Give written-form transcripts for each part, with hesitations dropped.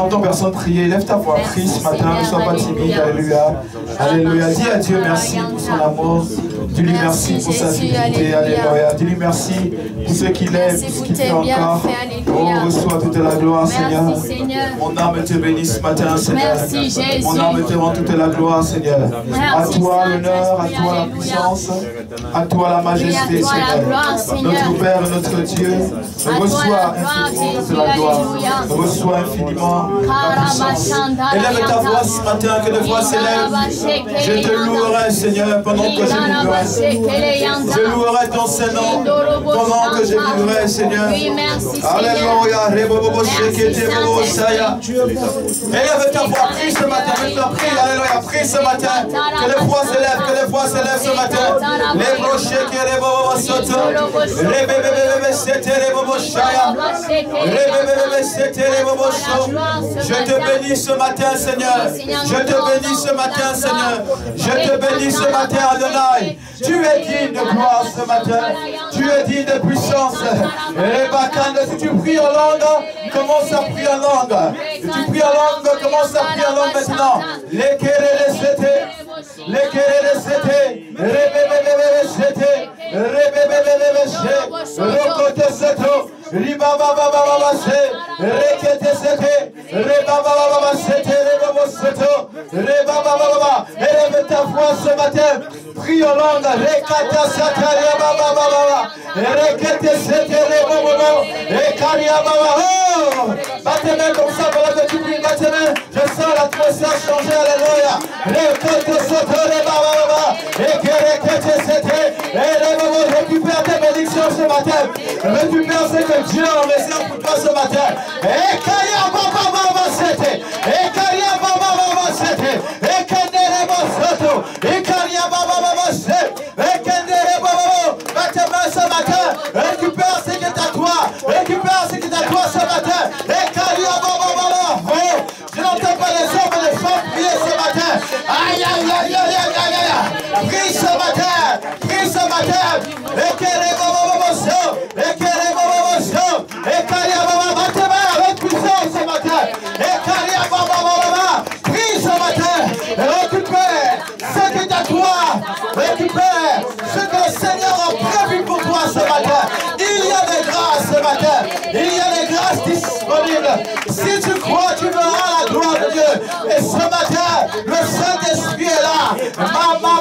n'entends personne prier, lève ta voix, prie ce matin, ne sois pas timide, alléluia. Alléluia, dis à Dieu merci pour son amour, dis-lui merci pour sa fidélité, alléluia. Dis-lui merci pour ce qu'il est, pour ce qu'il fait encore. Oh, reçois toute la gloire, Seigneur. Mon âme te bénit ce matin, Seigneur. Mon âme te rend toute la gloire, Seigneur. À toi l'honneur, à toi la puissance, à toi la majesté, Seigneur. Notre Père, notre Dieu, reçois infiniment toute la gloire. Reçois infiniment la puissance. Élève ta voix ce matin, que les voix s'élèvent. Je te louerai, Seigneur, pendant que je vivrai. Je louerai ton Saint-Nom pendant que je vivrai, Seigneur. Alléluia. Élève ta voix, prie ce matin. Prie, alléluia, prie ce matin. Que les voix s'élèvent, que les voix s'élèvent ce matin. Les brochets qui les bobo soto. Les bébés, c'était les bobo chaya. Les bébés, c'était les bobo chou. Je te bénis ce matin, Seigneur. Je te bénis ce matin, Seigneur. Je te bénis ce matin, Adonai. Tu es digne de gloire ce matin. Tu es digne de puissance. Et Bakanda, si tu pries en langue, commence à prier en langue. Si tu pries en langue, commence à prier en langue maintenant. Les kérés c'était. Les kérés c'était. Rébébébébé c'était. Rébébébébé c'était. Rokote seto. Ribababababa c'est. Rekete c'était. Rebabababa c'était. Rebabo seto. Rebabababa. Élève ta voix ce matin. Prie en langue. Rekata sataria babababa. Rekete c'était. Rebabo. Ekaria baba. Oh! Battez main comme ça, voilà que tu pries, battez main. Je sens l'atmosphère changer, alléluia. Rekete c'était. Rebababa. Ekerekete c'était. Et récupère tes bénédictions ce matin. Récupère ce que Dieu en réserve pour toi ce matin. Ekaria babababa c'était. Ekaria babababa c'était. Ekendere bosoto. Ekaria babababa c'était. Ekendere bababo. Battez main ce matin. Récupère ce qui est à toi. Récupère ce qui est à toi ce matin. Ekaria babababa. Oh, je n'entends pas les hommes et les femmes prier ce matin. Aïe aïe aïe aïe aïe aïe. Prie ce matin. Prie ce matin. Ekere babababa so. Ekere babababa so. Ekaria bababa. Battez main avec puissance ce matin. Ekaria babababa. Prie ce matin. Récupère ce qui est à toi. Récupère ce que le Seigneur a prévu pour toi ce matin. Il y a des grâces ce matin. Il y a des grâces disponibles. Si tu crois, tu verras la gloire de Dieu. Et ce matin, le Saint-Esprit est là. Mama.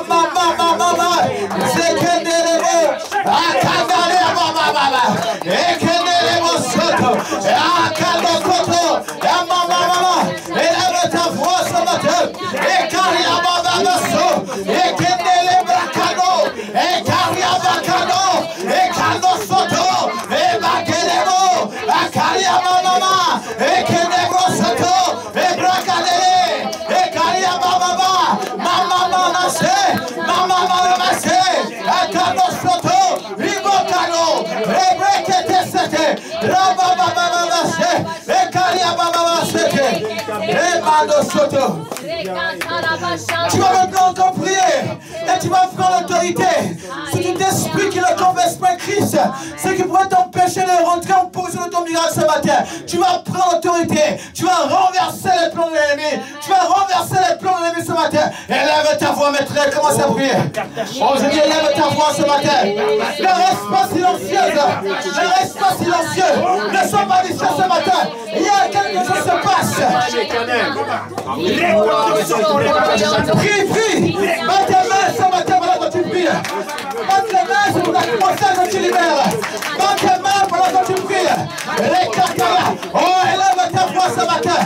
Zekenderebo. Akandale mama. Ekenderebo soto. Akandokoto. Mama. Élève ta voix ce matin. Ekaria mama so. Ekendele brakano. Ekaria bakano. Ekando soto. Ebakelebo. Akaria mama. Ekendebo soto. Ebrakadele. Ekaria mama. Mama se. Mama se. Akando soto. Ribokano. Ebrekete sete. Rababa se. Ekaria mama sete. Emando soto. Tu vas maintenant encore prier et tu vas prendre l'autorité. C'est tout esprit qui ne confesse pas Christ, ce qui pourrait t'empêcher de rentrer en position de ton miracle ce matin. Tu vas prendre l'autorité, tu vas renverser les plans de l'ennemi, tu vas renverser les plans de l'ennemi ce matin. Élève ta voix, maître, commence à prier. Oh, je dis, élève ta voix ce matin. Ne reste pas silencieuse, ne reste pas silencieux, ne sois pas distrait ce matin. Il y a quelque chose qui se passe. Prie. Batte tes mains ce matin pendant que tu pries. Batte tes mains sur ton atmosphère que tu libères. Batte tes mains pendant que tu pries. Oh, élève ta voix ce matin.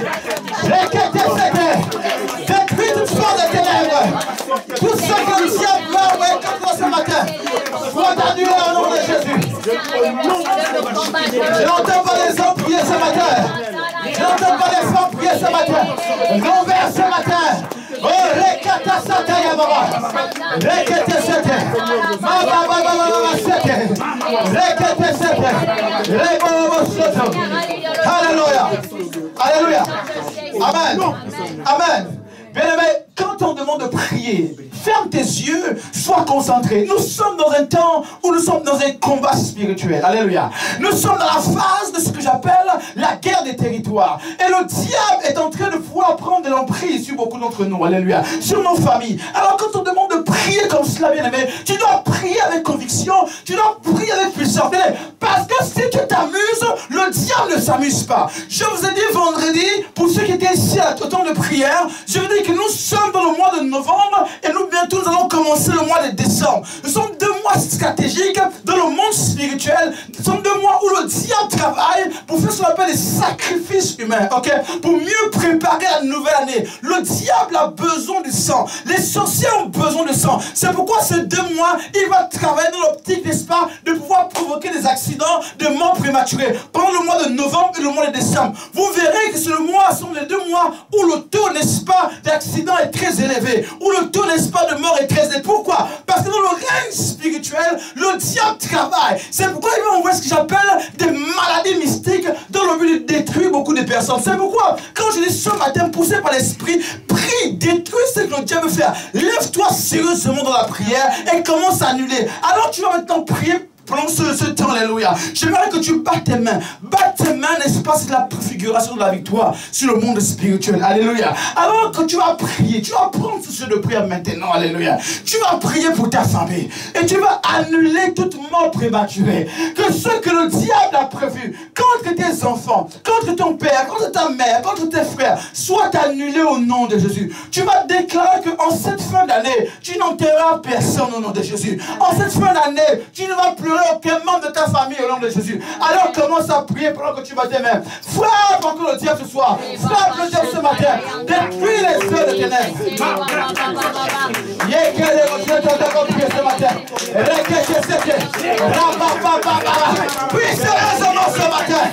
Détruis toute sorte de ténèbres. Tout ce que le diable va envoyer contre toi ce matin. Sois annulé au nom de Jésus. Je n'entends pas les hommes prier ce matin. Je n'entends pas les femmes prier ce matin. Renverse ce matin. Oh, rekata sataya baba. Rekete sete. Baba sete. Rekete sete. Rebo soto. Alléluia. Alléluia. Amen. Amen. Bien aimé, quand on demande de prier, ferme tes yeux, sois concentré. Nous sommes dans un temps où nous sommes dans un combat spirituel. Alléluia. Nous sommes dans la phase de ce que j'appelle la guerre des territoires. Et le diable est en train de pouvoir prendre de l'emprise sur beaucoup d'entre nous. Alléluia. Sur nos familles. Alors quand on demande de prier comme cela, bien aimé, tu dois prier avec conviction, tu dois prier avec puissance. Parce que si tu t'amuses, le diable ne s'amuse pas. Je vous ai dit vendredi, pour ceux qui étaient ici au temps de prière, je vous ai dit que nous sommes dans le mois de novembre et nous bientôt nous allons commencer le mois de décembre. Nous sommes 2 mois stratégiques dans le monde spirituel. Nous sommes 2 mois où le diable travaille pour faire ce qu'on appelle des sacrifices humains, ok? Pour mieux préparer la nouvelle année. Le diable a besoin du sang. Les sorciers ont besoin de sang. C'est pourquoi ces 2 mois, il va travailler dans l'optique, n'est-ce pas, de pouvoir provoquer des accidents, de morts prématurées. Pendant le mois de novembre et le mois de décembre, vous verrez que ce mois sont les 2 mois où le taux, n'est-ce pas, d'accident est très élevé, où le taux, n'est-ce pas, de mort est très élevé. Pourquoi? Parce que dans le règne spirituel, le diable travaille. C'est pourquoi il va envoyer ce que j'appelle des maladies mystiques dans le but de détruire beaucoup de personnes. C'est pourquoi, quand je dis ce matin, poussé par l'esprit, prie, détruis ce que le diable veut faire. Lève-toi sérieusement dans la prière et commence à annuler. Alors tu vas maintenant prier pendant ce temps, alléluia. J'aimerais que tu battes tes mains. Batte tes mains, n'est-ce pas, c'est la préfiguration de la victoire sur le monde spirituel. Alléluia. Alors que tu vas prier, tu vas prendre ce jeu de prière maintenant, alléluia. Tu vas prier pour ta famille. Et tu vas annuler toute mort prématurée. Que ce que le diable a prévu contre tes enfants, contre ton père, contre ta mère, contre tes frères, soit annulé au nom de Jésus. Tu vas déclarer qu'en cette fin d'année, tu n'enterreras personne au nom de Jésus. En cette fin d'année, tu ne vas pleurer aucun membre de ta famille au nom de Jésus. Alors commence à prier pendant que tu vas tes mains. Frappe encore le diable ce soir. Frappe le diable ce matin. Détruis les œuvres de ténèbres. Ce matin. Puis sérieusement ce matin.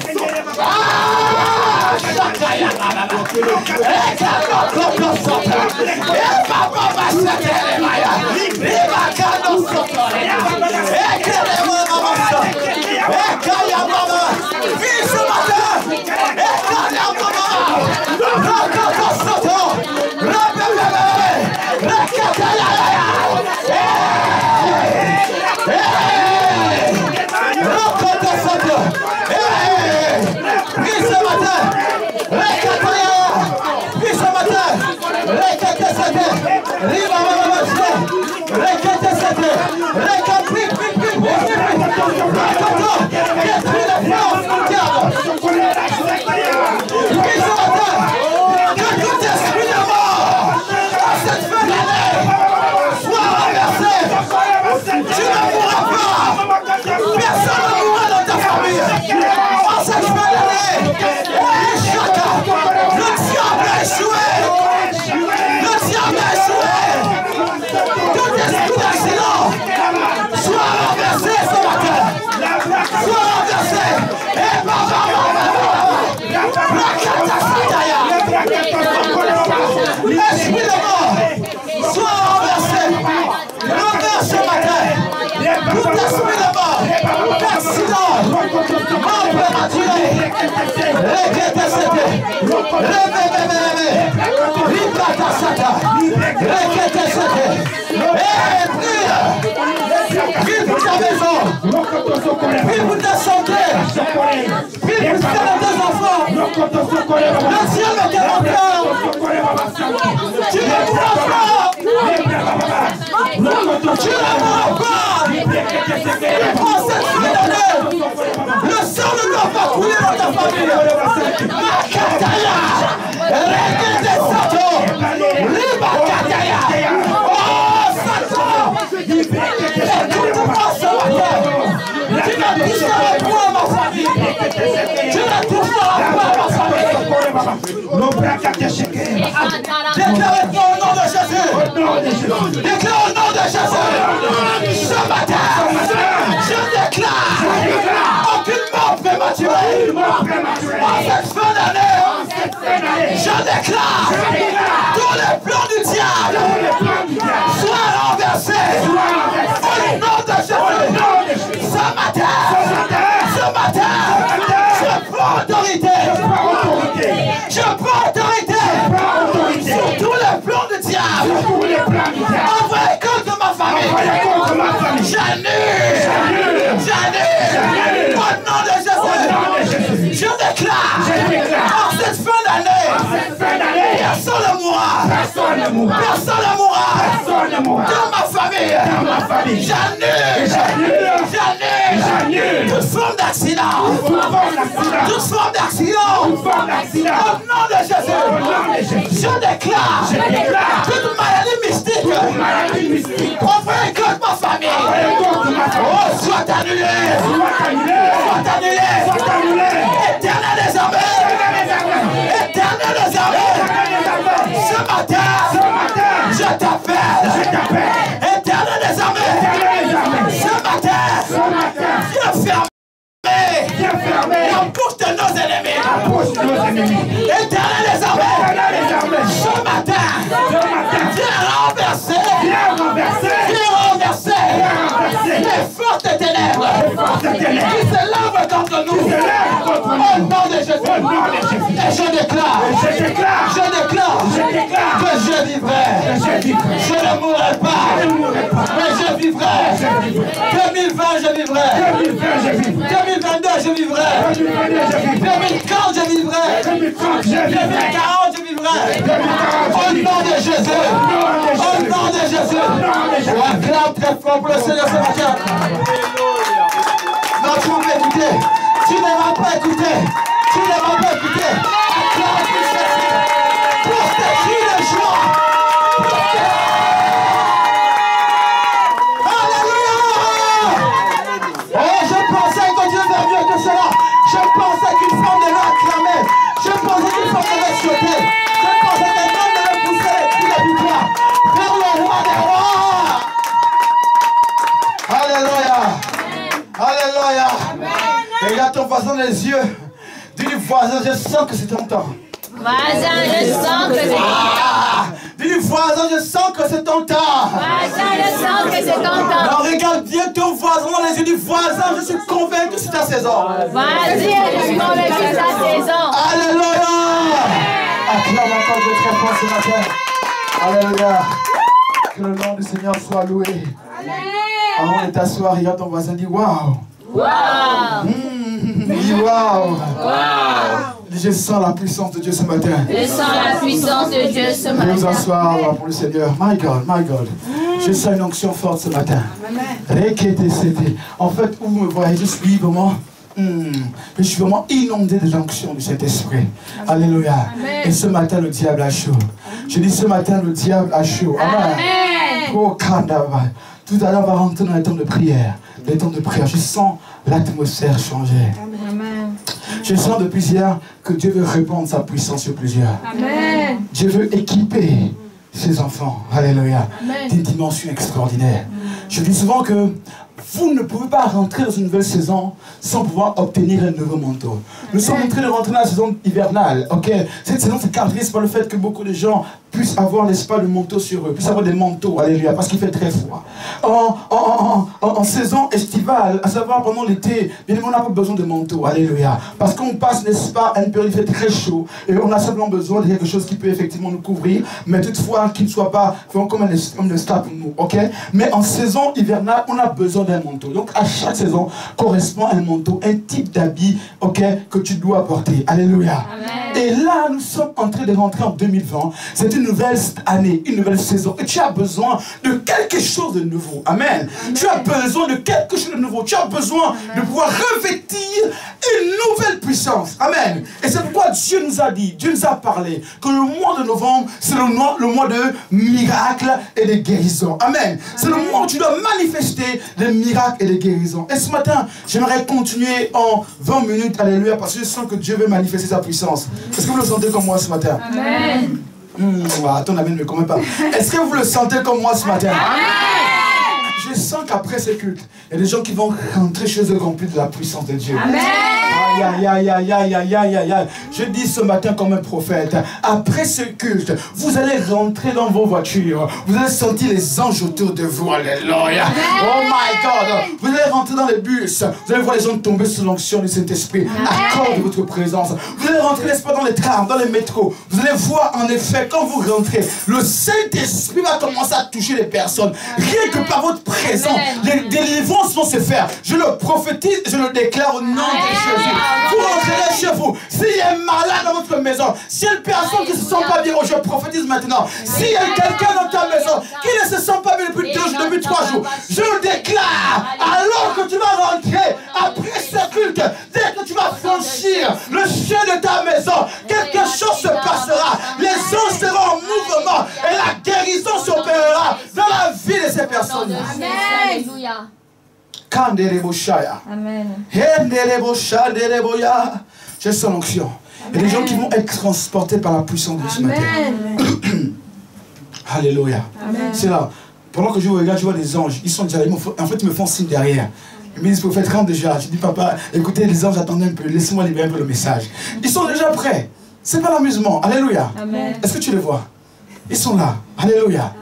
Prie pour ta maison, prie pour ta santé, prie pour tes enfants. Le ciel est encore. Tu ne pourras pas. Tu ne pourras pas. Prends cette fin d'année. Le sang ne doit pas couler dans ta famille. Makataya, Rekete Sato, Ribakataya. Oh Satan, écoute-moi ce matin. Tu ne toucheras pas ma famille. Tu ne toucheras pas ma famille. Déclare-toi au nom de Jésus. Déclare au nom de Jésus. Ce matin, je déclare aucune mort prématurée. En cette fin d'année, je déclare tous les plans du diable soient renversés au nom de Jésus. Ce matin, je prends autorité. Je prends autorité sur tous les plans du diable. Envoyez déclare. En cette fin d'année. Personne ne mourra. Personne ne mourra. Dans ma famille. J'annule. Toute forme d'accident. Toute forme d'accident. Au nom de Jésus. Je déclare. Toute maladie mystique. Contre ma famille. Oh, soit annulé. Éternel des armées. Ce matin, je t'appelle. Éternel des armées. Ce matin, viens fermer la bouche de nos ennemis. Éternel des armées. Ce matin, viens renverser les forces des ténèbres qui se lèvent contre nous. Au nom de Jésus. Et je déclare que je vivrai. Je ne mourrai pas, mais je vivrai. 2020, je vivrai. 2022, je vivrai. 2030, je vivrai. 2040, je vivrai. Au nom de Jésus. Au nom de Jésus. Acclame très fort pour le Seigneur ce matin. Non, tu m'as écouté. Tu ne m'as pas écouté. Acclame pour tes cris de joie. Alléluia. Oh, je pensais que Dieu va mieux que cela. Je pensais qu'une femme devait acclamer. Je pensais qu'une femme devait sauter. Je pensais qu'un homme devait pousser les cris de victoire vers le roi des rois. Alléluia. Alléluia. Regarde ton voisin dans les yeux. Dis-lui, voisin, je sens que c'est ton temps. Voisin, je sens que c'est ton temps. Dis-lui, voisin, je sens que c'est ton temps. Voisin, je sens que c'est ton temps. Alors regarde bien ton voisin dans les yeux. Dis, voisin, je suis convaincu que c'est ta saison. Vas-y, je suis convaincu que c'est ta saison. Alléluia. Acclame encore Dieu très fort ce matin. Alléluia. Que le nom du Seigneur soit loué. Avant de t'asseoir, regarde ton voisin, dis, waouh. Waouh. Waouh. Je sens la puissance de Dieu ce matin. Je sens la puissance de Dieu ce matin. Je vais vous asseoir pour le Seigneur. My God, my God. Je sens une onction forte ce matin. En fait, où vous me voyez, je suis vraiment... Je suis vraiment inondé de l'onction de cet esprit. Alléluia. Et ce matin, le diable a chaud. Je dis ce matin, le diable a chaud. Amen. Oh, tout à l'heure, on va rentrer dans les temps de prière. Les temps de prière. Je sens l'atmosphère changer. Amen. Je sens depuis hier que Dieu veut répandre sa puissance sur plusieurs. Amen. Dieu veut équiper ses enfants. Alléluia. Des dimensions extraordinaires. Je dis souvent que vous ne pouvez pas rentrer dans une nouvelle saison sans pouvoir obtenir un nouveau manteau. Nous sommes en train de rentrer dans la saison hivernale. Ok, cette saison se caractérise par le fait que beaucoup de gens puissent avoir, n'est-ce pas, le manteau sur eux, puissent avoir des manteaux, alléluia, parce qu'il fait très froid. En saison estivale, à savoir pendant l'été, bien évidemment, on n'a pas besoin de manteau, alléluia, parce qu'on passe, n'est-ce pas, à une période qui fait très chaud, et on a simplement besoin de quelque chose qui peut effectivement nous couvrir, mais toutefois qu'il ne soit pas comme un stade pour nous, ok. Mais en saison hivernale, on a besoin d'un manteau. Donc à chaque saison correspond un manteau, un type d'habit, ok, que tu dois porter, alléluia. Amen. Et là, nous sommes en train de rentrer en 2020. C'est une nouvelle année, une nouvelle saison. Et tu as besoin de quelque chose de nouveau. Amen. Amen. Tu as besoin de quelque chose de nouveau. Tu as besoin de pouvoir revêtir une nouvelle puissance. Amen. Et c'est pourquoi Dieu nous a dit, Dieu nous a parlé que le mois de novembre, c'est le mois de miracles et de guérisons. Amen. C'est le mois où tu dois manifester des miracles et des guérisons. Et ce matin, j'aimerais continuer en 20 minutes. Alléluia. Parce que je sens que Dieu veut manifester sa puissance. Est-ce que vous le sentez comme moi ce matin? Amen. Ton amen ne me convainc pas. Est-ce que vous le sentez comme moi ce matin? Amen. Je sens qu'après ce culte, il y a des gens qui vont rentrer chez eux remplis de la puissance de Dieu. Amen. Aïe, aïe, aïe, aïe, aïe, aïe, aïe, aïe. Je dis ce matin comme un prophète, après ce culte, vous allez rentrer dans vos voitures. Vous allez sentir les anges autour de vous. Alléluia. Oh my God. Vous allez rentrer dans les bus. Vous allez voir les gens tomber sous l'onction du Saint-Esprit. Accorde votre présence. Vous allez rentrer, n'est-ce pas, dans les trams, dans les métros. Vous allez voir, en effet, quand vous rentrez, le Saint-Esprit va commencer à toucher les personnes. Rien que par votre présence, les délivrances vont se faire. Je le prophétise, je le déclare au nom de Jésus. Vous rentrerez chez vous. S'il y a un malade dans votre maison, s'il y a une personne qui ne se sent pas bien, je prophétise maintenant. S'il y a quelqu'un dans ta maison qui ne se sent pas bien depuis 2 jours, depuis 3 jours, je le déclare, alors que tu vas rentrer après ce culte, dès que tu vas franchir le chemin de ta maison, quelque chose se passera. Les anges seront en mouvement et la guérison s'opérera dans la vie de ces personnes. Alléluia. Amen. J'ai son onction. Il y a des gens qui vont être transportés par la puissance de ce matin. Alléluia. C'est là. Pendant que je vous regarde, je vois des anges. Ils sont déjà là. En fait, ils me font signe derrière. Ils me disent, vous faites quand déjà? Je dis, papa, écoutez, les anges, attendez un peu. Laissez-moi libérer un peu le message. Ils sont déjà prêts. C'est pas l'amusement. Alléluia. Est-ce que tu les vois? Ils sont là. Alléluia.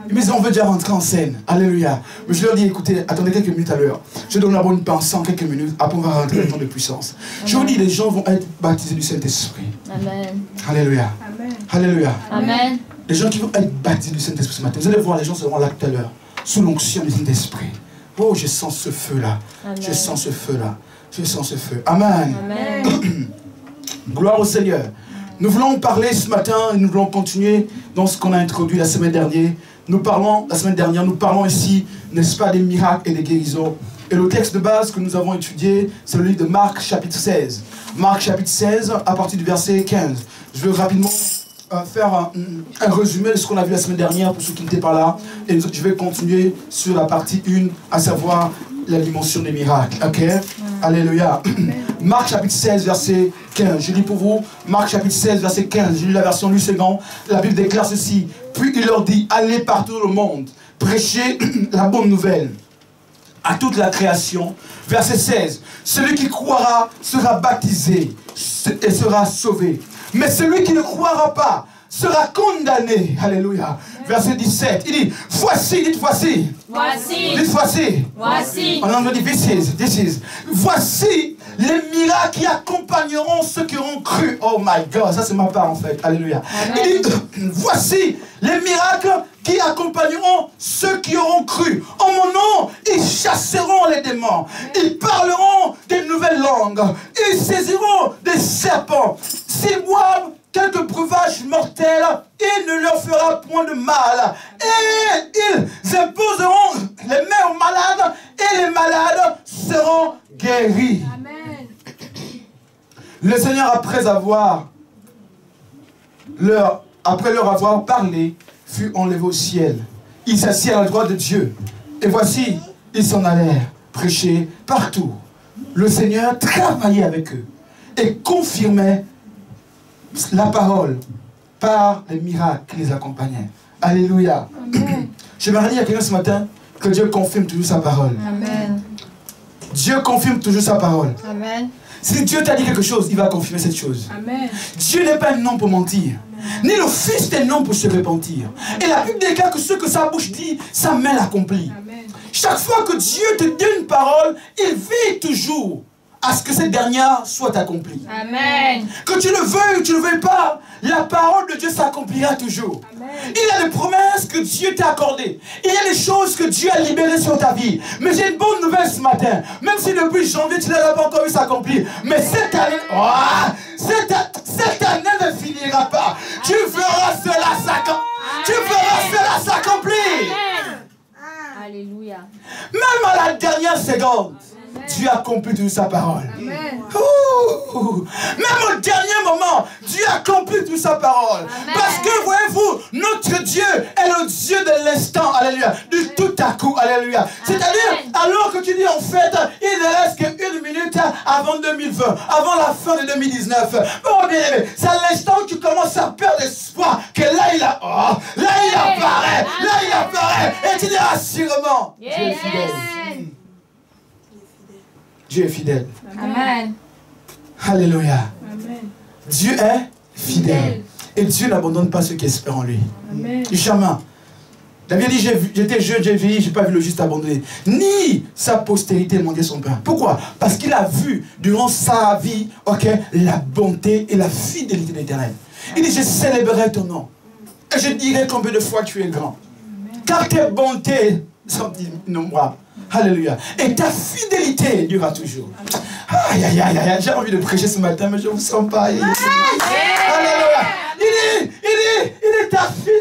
Ils me disent, on veut déjà rentrer en scène. Alléluia. Mais je leur dis, écoutez, attendez quelques minutes à l'heure. Je donne la bonne pensée en quelques minutes. Après, on va rentrer dans le temps de puissance. Je vous dis, les gens vont être baptisés du Saint-Esprit. Amen. Alléluia. Alléluia. Amen. Les gens qui vont être baptisés du Saint-Esprit ce matin. Vous allez voir, les gens seront là tout à l'heure. Sous l'onction du Saint-Esprit. Oh, je sens ce feu-là. Je sens ce feu-là. Je sens ce feu. Amen. Amen. Gloire au Seigneur. Nous voulons parler ce matin et nous voulons continuer dans ce qu'on a introduit la semaine dernière. Nous parlons ici, n'est-ce pas, des miracles et des guérisons. Et le texte de base que nous avons étudié, c'est le livre de Marc chapitre 16. Marc chapitre 16, à partir du verset 15. Je vais rapidement faire un résumé de ce qu'on a vu la semaine dernière pour ceux qui n'étaient pas là. Et je vais continuer sur la partie 1, à savoir la dimension des miracles. Ok? Alléluia. Marc chapitre 16, verset 15. Je lis pour vous. Marc chapitre 16, verset 15. Je lis la version Luc-Ségan. La Bible déclare ceci. Puis il leur dit, allez partout dans le monde, prêchez la bonne nouvelle à toute la création. Verset 16. Celui qui croira sera baptisé et sera sauvé. Mais celui qui ne croira pas sera condamné. Alléluia. Verset 17. Il dit, voici, dites voici. Voici. Dites voici. Voici. En anglais, this is. Voici les miracles qui accompagneront ceux qui auront cru. Oh my God, ça c'est ma part en fait. Alléluia. Il dit, voici les miracles qui accompagneront ceux qui auront cru. En mon nom, ils chasseront les démons. Ils parleront des nouvelles langues. Ils saisiront des serpents. S'ils boivent quelques breuvages mortels, il ne leur fera point de mal. Et ils imposeront les mains aux malades et les malades seront guéris. Amen. Le Seigneur, après leur avoir parlé, fut enlevé au ciel. Il s'assit à la droite de Dieu. Et voici, ils s'en allèrent prêcher partout. Le Seigneur travaillait avec eux et confirmait la parole par les miracles qui les accompagnaient. Alléluia. J'aimerais dire à quelqu'un ce matin que Dieu confirme toujours sa parole. Amen. Dieu confirme toujours sa parole. Amen. Si Dieu t'a dit quelque chose, il va confirmer cette chose. Amen. Dieu n'est pas un homme pour mentir. Amen. Ni le Fils d'un homme pour se repentir. Amen. Et la Bible déclare que ce que sa bouche dit, sa main l'accomplit. Chaque fois que Dieu te donne une parole, il veille toujours à ce que cette dernière soit accomplie. Amen. Que tu le veuilles ou tu ne le veuilles pas, la parole de Dieu s'accomplira toujours. Amen. Il y a des promesses que Dieu t'a accordées. Il y a des choses que Dieu a libérées sur ta vie. Mais j'ai une bonne nouvelle ce matin. Même si depuis janvier, tu ne l'as pas encore vu s'accomplir. Mais cette année, cette année ne finira pas. Tu feras cela s'accomplir. Tu feras cela s'accomplir. Alléluia. Même à la dernière seconde, Dieu accomplit toute sa parole. Amen. Même au dernier moment, Dieu accomplit toute sa parole. Amen. Parce que, voyez-vous, notre Dieu est le Dieu de l'instant. Alléluia. Du tout à coup. Alléluia. C'est-à-dire, alors que tu dis, en fait, il ne reste qu'une minute avant 2020, avant la fin de 2019. Oh, bien aimé, c'est à l'instant où tu commences à perdre espoir que là, il apparaît. Là, il apparaît. Et tu dis, sûrement, Dieu est fidèle. Dieu est fidèle. Amen. Alléluia. Amen. Dieu est fidèle. Et Dieu n'abandonne pas ceux qui espèrent en lui. Amen. Jamais. David dit, j'étais jeune, j'ai vieilli, je n'ai pas vu le juste abandonné. Ni sa postérité manquer son pain. Pourquoi? Parce qu'il a vu durant sa vie, la bonté et la fidélité de l'Éternel. Il dit, je célébrerai ton nom. Et je dirai combien de fois tu es grand. Amen. Car tes bontés sont innombrables. Alléluia. Et ta fidélité durera toujours. Aïe, aïe, aïe, aïe, j'ai envie de prêcher ce matin, mais je ne vous sens pas. Alléluia.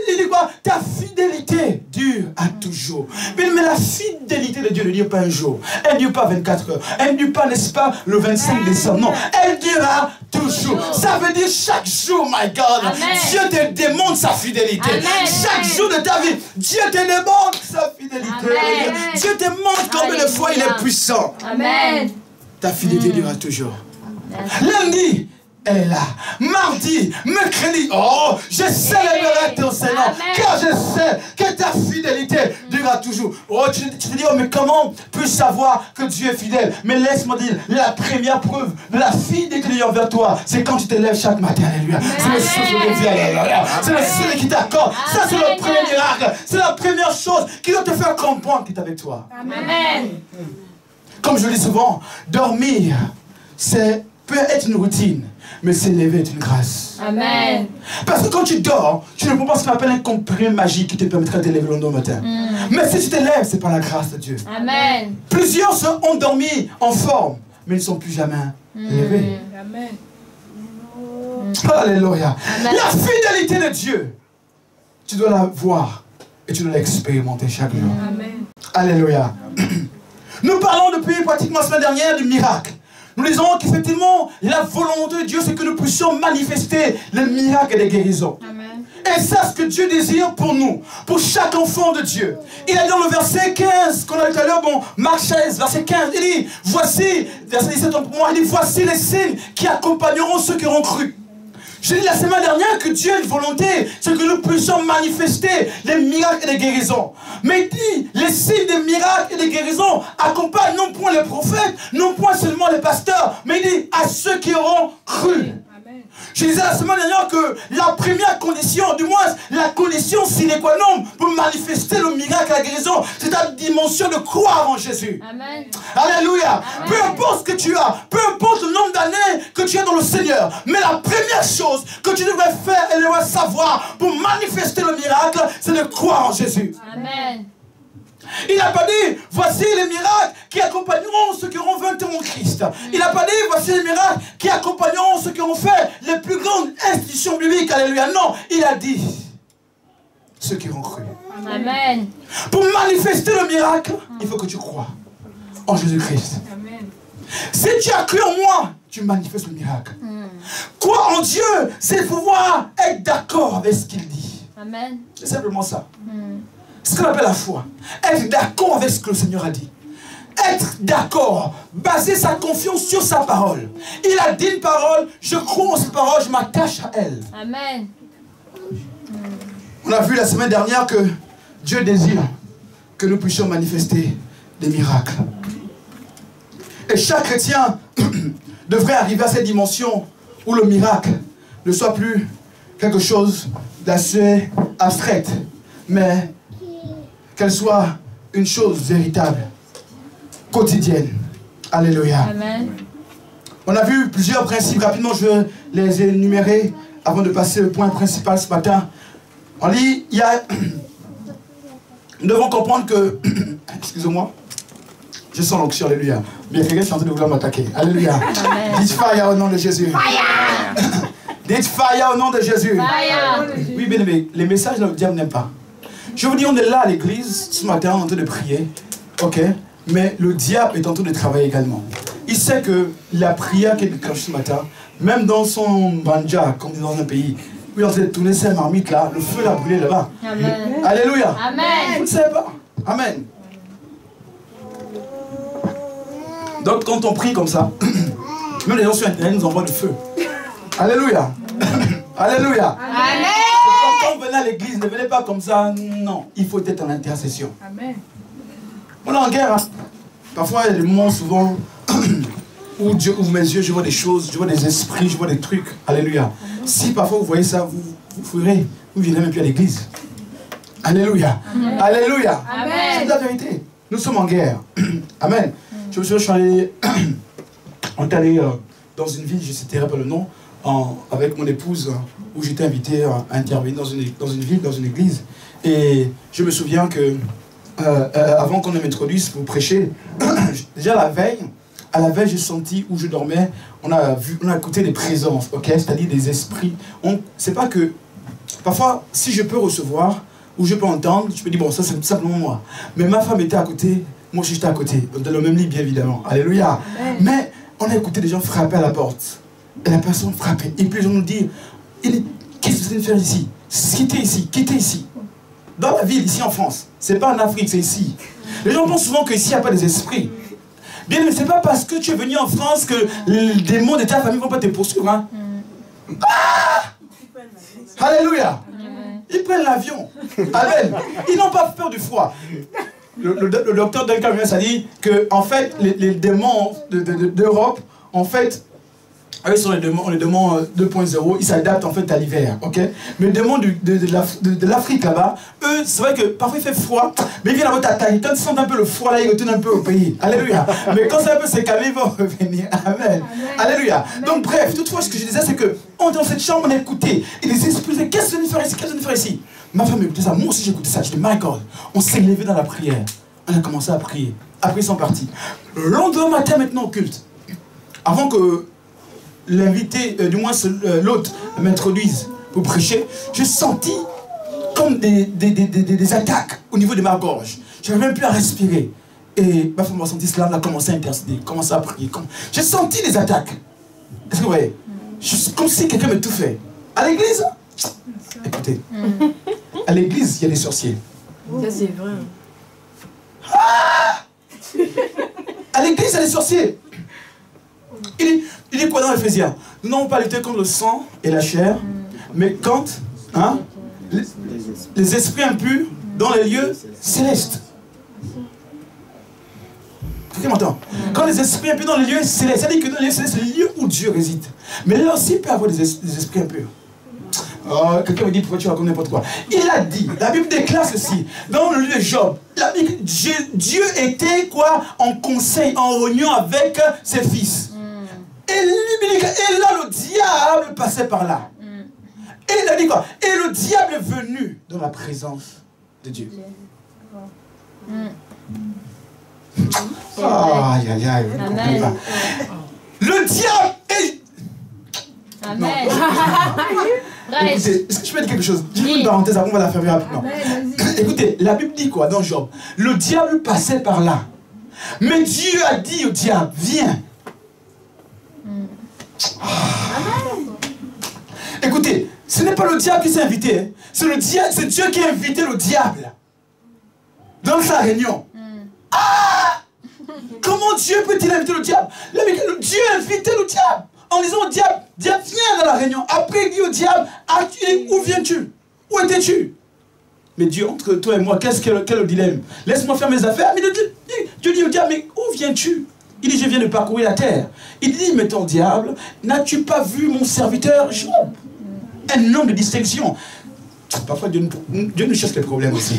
Il dit quoi? Ta fidélité dure à toujours. Mais la fidélité de Dieu ne dure pas un jour. Elle ne dure pas 24 heures. Elle ne dure pas, n'est-ce pas, le 25 décembre. Non, elle durera toujours. Ça veut dire chaque jour, my God, Amen. Dieu te demande sa fidélité. Amen. Chaque jour de ta vie, Dieu te demande sa fidélité. Amen. Dieu te montre combien de fois il est puissant. Amen. Ta fidélité durera toujours. Lundi, elle est là. Mardi, mercredi, oh, je célébrerai ton Seigneur. Amen. Car je sais que ta fidélité durera toujours. Oh, tu te dis, oh, mais comment puis-je savoir que Dieu est fidèle? Mais laisse-moi dire, la première preuve de la fidélité de Dieu envers toi, c'est quand tu te lèves chaque matin. Alléluia. C'est le souffle de Dieu. Alléluia. C'est le Seigneur qui t'accorde. Ça, c'est le premier miracle. C'est la première chose qui doit te faire comprendre qu'il est avec toi. Amen. Comme je le dis souvent, dormir, peut être une routine, mais s'élever est une grâce. Amen. Parce que quand tu dors, tu ne peux pas ce qu'on appelle un comprimé magique qui te permettra de te lever le lendemain matin. Mais si tu te lèves, c'est par la grâce de Dieu. Amen. Plusieurs ont dormi en forme, mais ils ne sont plus jamais levés. Amen. Alléluia. Amen. La fidélité de Dieu, tu dois la voir et tu dois l'expérimenter chaque jour. Amen. Alléluia. Nous parlons depuis pratiquement la semaine dernière du miracle. Nous disons qu'effectivement, la volonté de Dieu, c'est que nous puissions manifester le miracle des guérisons. Amen. Et c'est ce que Dieu désire pour nous, pour chaque enfant de Dieu. Il est dans le verset 15, qu'on a lu tout à l'heure, bon, Marc 16, verset 15, il dit, voici, verset 17, il dit, voici les signes qui accompagneront ceux qui auront cru. Je dis la semaine dernière que Dieu a une volonté, c'est que nous puissions manifester les miracles et les guérisons. Mais il dit, les signes des miracles et des guérisons accompagnent non point les prophètes, non point seulement les pasteurs, mais il dit à ceux qui auront cru. Amen. Je disais la semaine dernière que la première condition, du moins la condition sine qua non pour manifester le miracle et la guérison, c'est ta dimension de croire en Jésus. Amen. Alléluia. Amen. Peu importe ce que tu as, peu importe le nombre d'années que tu as dans le Seigneur, mais la première chose que tu devrais faire et devrais savoir pour manifester le miracle, c'est de croire en Jésus. Amen. Il n'a pas dit, voici les miracles qui accompagneront ceux qui auront vaincu en Christ. Il n'a pas dit, voici les miracles qui accompagneront ceux qui ont fait les plus grandes institutions bibliques. Alléluia. Non, il a dit, ceux qui auront cru. Amen. Pour manifester le miracle, il faut que tu crois en Jésus-Christ. Amen. Si tu as cru en moi, tu manifestes le miracle. Croire en Dieu, c'est pouvoir être d'accord avec ce qu'il dit. Amen. C'est simplement ça. C'est ce qu'on appelle la foi. Être d'accord avec ce que le Seigneur a dit. Être d'accord, baser sa confiance sur sa parole. Il a dit une parole, je crois en cette parole, je m'attache à elle. Amen. On a vu la semaine dernière que Dieu désire que nous puissions manifester des miracles. Et chaque chrétien devrait arriver à cette dimension où le miracle ne soit plus quelque chose d'assez abstrait, mais qu'elle soit une chose véritable, quotidienne. Alléluia. Amen. On a vu plusieurs principes. Rapidement, je vais les énumérer avant de passer au point principal ce matin. On lit, nous devons comprendre que, excusez-moi, je sens l'onction, alléluia. Bien, quelqu'un est en train de vouloir m'attaquer. Alléluia. Amen. Dites fire au nom de Jésus. Fire. Dites fire au nom de Jésus. Fire. Oui, bien aimé, les messages, le diable n'aime pas. Je vous dis, on est là à l'église, ce matin, en train de prier, ok? Mais le diable est en train de travailler également. Il sait que la prière qu'il déclenche ce matin, même dans son banja, comme dans un pays, où il est en train de tourner ses marmites là, le feu l'a brûlé là-bas. Amen. Alléluia. Vous Amen. ne savez pas. Amen. Donc quand on prie comme ça, même les gens sur Internet nous envoient du feu. Alléluia. Alléluia. Amen. Quand vous venez à l'église, ne venez pas comme ça. Non, il faut être en intercession. Amen. On est en guerre. Hein. Parfois, il y a des moments souvent où Dieu ouvre mes yeux, je vois des choses, je vois des esprits, je vois des trucs. Alléluia. Si parfois vous voyez ça, vous fuirez. Vous ne viendrez même plus à l'église. Alléluia. Alléluia. Amen. C'est la vérité. Nous sommes en guerre. Amen. Je me souviens, je suis allé, on est allé dans une ville, je ne citerai pas le nom, avec mon épouse, où j'étais invité à intervenir dans une ville, dans une église. Et je me souviens que, avant qu'on ne m'introduise pour prêcher, déjà la veille, À la veille, j'ai senti où je dormais, on a écouté des présences, ok? C'est-à-dire des esprits. C'est pas que, parfois, si je peux recevoir, ou je peux entendre, je peux dire, bon, ça c'est simplement moi. Mais ma femme était à côté, moi aussi j'étais à côté, dans le même lit, bien évidemment. Alléluia. Mais on a écouté des gens frapper à la porte. Et la personne frappait. Et puis les gens nous disent, qu'est-ce que vous allez faire ici? Quittez ici. Dans la ville, ici en France. C'est pas en Afrique, c'est ici. Les gens pensent souvent qu'ici, il n'y a pas des esprits. Bien, mais c'est pas parce que tu es venu en France que les démons de ta famille ne vont pas te poursuivre. Hein? Ah! Alléluia. Ils prennent l'avion. Amen. Ils n'ont pas peur du froid. Le docteur Duncan a dit que, en fait, les démons d'Europe, en fait, eux sont les démons 2.0, ils s'adaptent en fait à l'hiver, ok? Mais les démons de l'Afrique là-bas, eux, c'est vrai que parfois il fait froid, mais ils viennent à t'attaquer. Quand ils sentent un peu le froid là, ils retournent un peu au pays. Alléluia. Mais quand ça un peu s'est calmé, ils vont revenir. Amen. Alléluia. Donc bref, toutefois, ce que je disais, c'est que on est dans cette chambre, on a écouté. Et les esprits disaient, qu'est-ce que vous venez faire ici? Qu'est-ce que vous venez faire ici? Ma femme écoutait ça, moi aussi j'écoutais ça. Je dis, my God, on s'est levé dans la prière. On a commencé à prier. Après, ils sont partis. Le lendemain matin, maintenant, au culte, avant que l'invité, du moins l'autre, m'introduise pour prêcher, j'ai senti comme des attaques au niveau de ma gorge. Je n'avais même plus à respirer. Et ma femme a senti cela, on a commencé à intercéder, commencé à prier. J'ai senti des attaques. Est-ce que vous voyez? Comme si quelqu'un m'étouffait. À l'église, écoutez, à l'église, il y a des sorciers. Ça, c'est vrai. Ah! À l'église, il y a des sorciers. Il dit quoi dans Éphésiens? Nous n'avons pas lutté contre le sang et la chair, mais contre les esprits impurs dans les lieux célestes. Quelqu'un m'entend? Quand les esprits impurs dans les lieux célestes, c'est-à-dire que dans les lieux célestes, c'est le lieu où Dieu réside. Mais là aussi, il peut y avoir des esprits impurs. Oh, quelqu'un me dit pourquoi tu racontes n'importe quoi. Il a dit, la Bible déclare ceci, dans le livre de Job, Dieu était quoi? En conseil, en réunion avec ses fils. Et là, le diable passait par là. Et il a dit quoi? Et le diable est venu dans la présence de Dieu. Aïe, aïe, aïe. Amen. Le diable est... Amen. Écoutez, est-ce que je peux dire quelque chose? J'ai une parenthèse, après on va la fermer rapidement. Écoutez, la Bible dit quoi dans Job? Le diable passait par là. Mais Dieu a dit au diable, viens. Écoutez, ce n'est pas le diable qui s'est invité, hein. C'est Dieu qui a invité le diable dans sa réunion. Ah! Comment Dieu peut-il inviter le diable? Dieu a invité le diable en disant au diable, viens dans la réunion. Après il dit au diable, où viens-tu? Où étais-tu? Mais Dieu, entre toi et moi, quel est le dilemme? Laisse-moi faire mes affaires. Mais Dieu dit au diable, mais où viens-tu? Il dit, je viens de parcourir la terre. Il dit, mais ton diable, n'as-tu pas vu mon serviteur Job? Un homme de distinction. Parfois, Dieu nous cherche les problèmes aussi.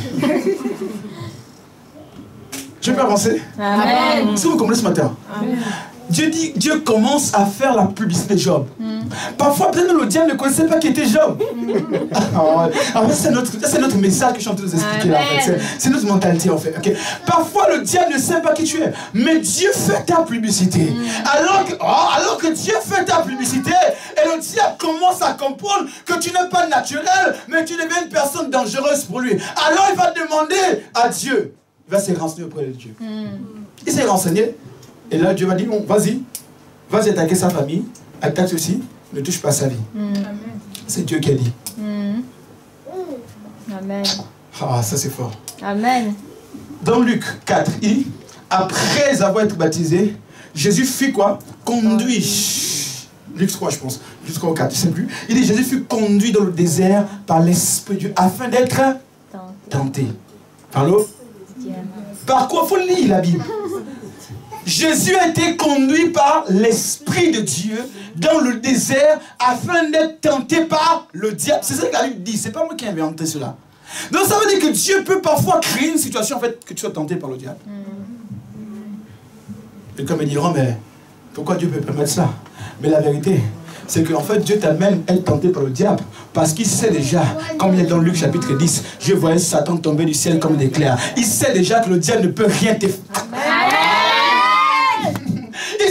Je peux avancer? Amen. Est-ce que vous comprenez ce matin? Amen. Dieu commence à faire la publicité de Job. Parfois, peut-être le diable ne connaissait pas qui était Job. C'est notre message que je suis en train de vous expliquer là, en fait. C'est notre mentalité en fait. Okay? Parfois, le diable ne sait pas qui tu es. Mais Dieu fait ta publicité. Alors que Dieu fait ta publicité, et le diable commence à comprendre que tu n'es pas naturel, mais tu deviens une personne dangereuse pour lui. Alors il va demander à Dieu. Il va se renseigner auprès de Dieu. Il s'est renseigné. Et là, Dieu va dire, bon, vas-y attaquer sa famille, attaque ceci, ne touche pas sa vie. C'est Dieu qui a dit. Amen. Ah, ça c'est fort. Amen. Dans Luc 4, il dit, après avoir été baptisé, Jésus fut quoi? Conduit. Luc 3, je pense. Luc 3 ou 4, je ne sais plus. Il dit, Jésus fut conduit dans le désert par l'Esprit de Dieu afin d'être tenté. Par l'eau? Par quoi? Il faut lire la Bible. Jésus a été conduit par l'Esprit de Dieu dans le désert afin d'être tenté par le diable. C'est ça que la Bible dit, c'est pas moi qui ai inventé cela. Donc ça veut dire que Dieu peut parfois créer une situation en fait que tu sois tenté par le diable. Et comme ils diront, mais pourquoi Dieu peut permettre ça? Mais la vérité, c'est qu'en fait Dieu t'amène à être tenté par le diable parce qu'il sait déjà, comme il est dans Luc chapitre 10, je voyais Satan tomber du ciel comme des éclairs. Il sait déjà que le diable ne peut rien te faire. Il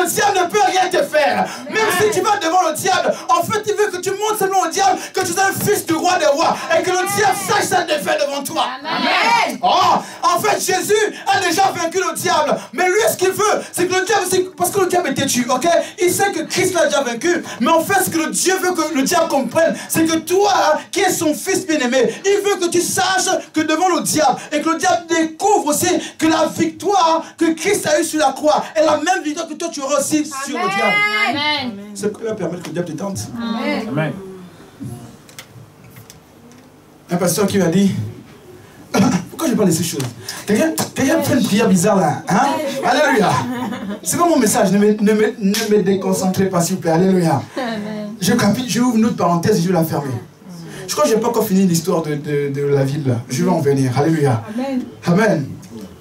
diable ne peut rien te faire. Même si tu vas devant le diable, en fait, il veut que tu montres seulement au diable que tu es un fils du roi des rois et que le diable sache sa défaite devant toi. Amen. Oh, en fait, Jésus a déjà vaincu le diable. Mais lui, ce qu'il veut, c'est que le diable, parce que le diable est têtu, ok? Il sait que Christ l'a déjà vaincu. Mais en fait, ce que le Dieu veut que le diable comprenne, c'est que toi, qui es son fils bien-aimé, il veut que tu saches que devant le diable, et que le diable découvre aussi que la victoire que Christ a eue sur la croix est la même victoire que toi tu auras aussi sur le diable. Amen. C'est ce qui va permettre que le diable te tente. Amen. Amen. Un pasteur qui m'a dit, pourquoi je parle de ces choses? Quelqu'un fait une prière bizarre là, hein? Alléluia. C'est pas mon message, ne me déconcentrez pas s'il vous plaît, alléluia. Amen. Je ouvre une autre parenthèse et je vais la fermer. Je crois que je n'ai pas encore fini l'histoire de la ville là. Je vais en venir, alléluia. Amen. Amen.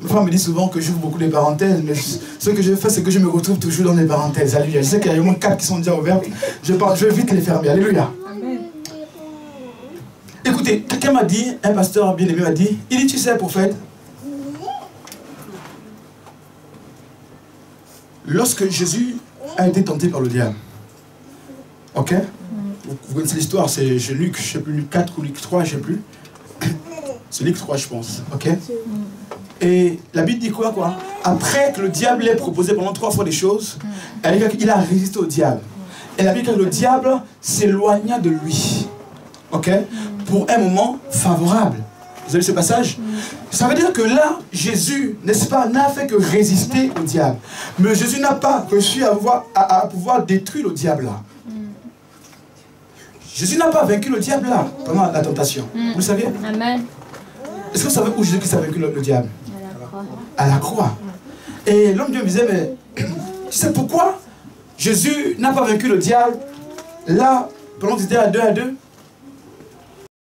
Ma femme me dit souvent que j'ouvre beaucoup de parenthèses, mais ce que je fais, c'est que je me retrouve toujours dans les parenthèses, alléluia. Je sais qu'il y a au moins 4 qui sont déjà ouvertes, je vais vite les fermer, alléluia. Amen. Écoutez, quelqu'un m'a dit, un pasteur bien-aimé m'a dit, il dit, tu sais, prophète, lorsque Jésus a été tenté par le diable, ok? Vous connaissez l'histoire, c'est Luc, je ne sais plus, Luc 4 ou Luc 3, je ne sais plus. C'est Luc 3, je pense, ok? Et la Bible dit quoi? Après que le diable l'ait proposé pendant 3 fois des choses, il a résisté au diable. Et la Bible dit que le diable s'éloigna de lui, ok? Pour un moment favorable. Vous avez vu ce passage? Ça veut dire que là, Jésus, n'est-ce pas, n'a fait que résister au diable. Mais Jésus n'a pas reçu à pouvoir détruire le diable là. Jésus n'a pas vaincu le diable là, pendant la tentation. Vous le saviez? Amen. Est-ce que vous savez où Jésus a vaincu le diable? À la croix. À la croix. Et l'homme Dieu me disait, mais tu sais pourquoi Jésus n'a pas vaincu le diable là, pendant que c'était à 2 à 2?